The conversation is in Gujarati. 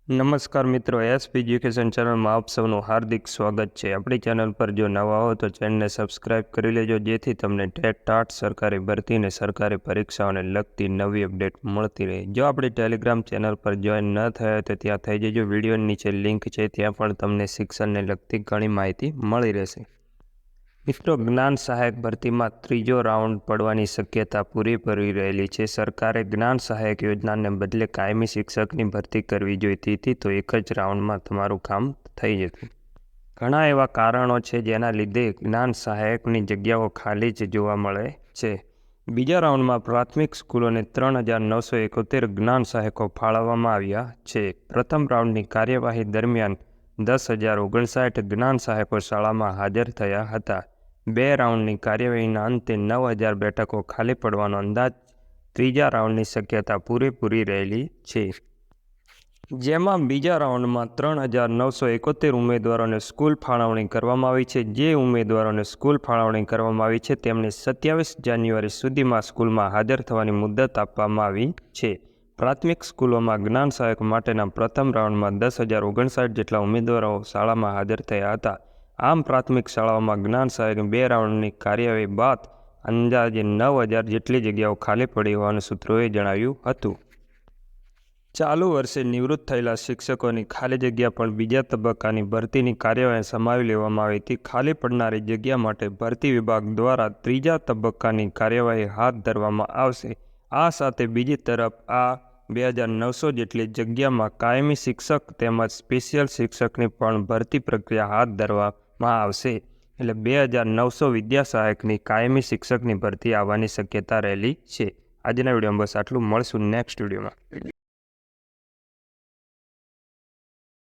નમસ્કાર મિત્રો, એસપી એજ્યુકેશન ચેનલમાં આપ સૌનું હાર્દિક સ્વાગત છે। આપણી ચેનલ પર જો નવા હો તો ચેનલને સબસ્ક્રાઇબ કરી લેજો, જેથી તમને ટેટ ટાટ સરકારી ભરતી અને સરકારી પરીક્ષાઓને લગતી નવી અપડેટ મળતી રહે। જો આપણી ટેલિગ્રામ ચેનલ પર જોઈન ન થયા તો ત્યાં થઈ જજો, વિડીયોની નીચે લિંક છે, ત્યાં પણ તમને શિક્ષણને લગતી ઘણી માહિતી મળી રહેશે। મિત્રો, જ્ઞાન સહાયક ભરતીમાં ત્રીજો રાઉન્ડ પડવાની શક્યતા પૂરી રહેલી છે। સરકારે જ્ઞાન સહાયક યોજનાને બદલે કાયમી શિક્ષકની ભરતી કરવી જોઈતી હતી, તો એક જ રાઉન્ડમાં તમારું કામ થઈ જતું। ઘણા એવા કારણો છે જેના લીધે જ્ઞાન સહાયકની જગ્યાઓ ખાલી જ જોવા મળે છે। બીજા રાઉન્ડમાં પ્રાથમિક સ્કૂલોને 3,971 જ્ઞાન સહાયકો ફાળવવામાં આવ્યા છે। પ્રથમ રાઉન્ડની કાર્યવાહી દરમિયાન 10,059 જ્ઞાન સહાયકો શાળામાં હાજર થયા હતા। બે રાઉન્ડની કાર્યવાહીના અંતે 9,000 બેઠકો ખાલી પડવાનો અંદાજ ત્રીજા રાઉન્ડની શક્યતા પૂરેપૂરી રહેલી છે, જેમાં બીજા રાઉન્ડમાં 3,971 ઉમેદવારોને સ્કૂલ ફાળવણી કરવામાં આવી છે। જે ઉમેદવારોને સ્કૂલ ફાળવણી કરવામાં આવી છે તેમને 27 જાન્યુઆરી સુધીમાં સ્કૂલમાં હાજર થવાની મુદત આપવામાં આવી છે। પ્રાથમિક સ્કૂલોમાં જ્ઞાન સહાયક માટેના પ્રથમ રાઉન્ડમાં 10,059 જેટલા ઉમેદવારો શાળામાં હાજર થયા હતા। આમ પ્રાથમિક શાળાઓમાં જ્ઞાન સહાયકની બે રાઉન્ડની કાર્યવાહી બાદ અંદાજે 9,000 જેટલી જગ્યાઓ ખાલી પડી હોવાનું સૂત્રોએ જણાવ્યું હતું। ચાલુ વર્ષે નિવૃત્ત થયેલા શિક્ષકોની ખાલી જગ્યા પણ બીજા તબક્કાની ભરતીની કાર્યવાહી સમાવી લેવામાં આવી હતી। ખાલી પડનારી જગ્યા માટે ભરતી વિભાગ દ્વારા ત્રીજા તબક્કાની કાર્યવાહી હાથ ધરવામાં આવશે। આ સાથે બીજી તરફ આ 2,900 જેટલી જગ્યામાં કાયમી શિક્ષક તેમજ સ્પેશિયલ શિક્ષકની પણ ભરતી પ્રક્રિયા હાથ ધરવામાં આવશે। એટલે 2,900 વિદ્યા સહાયકની કાયમી શિક્ષકની ભરતી આવવાની શક્યતા રહેલી છે। આજના વિડીયોમાં બસ આટલું, મળશું નેક્સ્ટ વિડીયોમાં।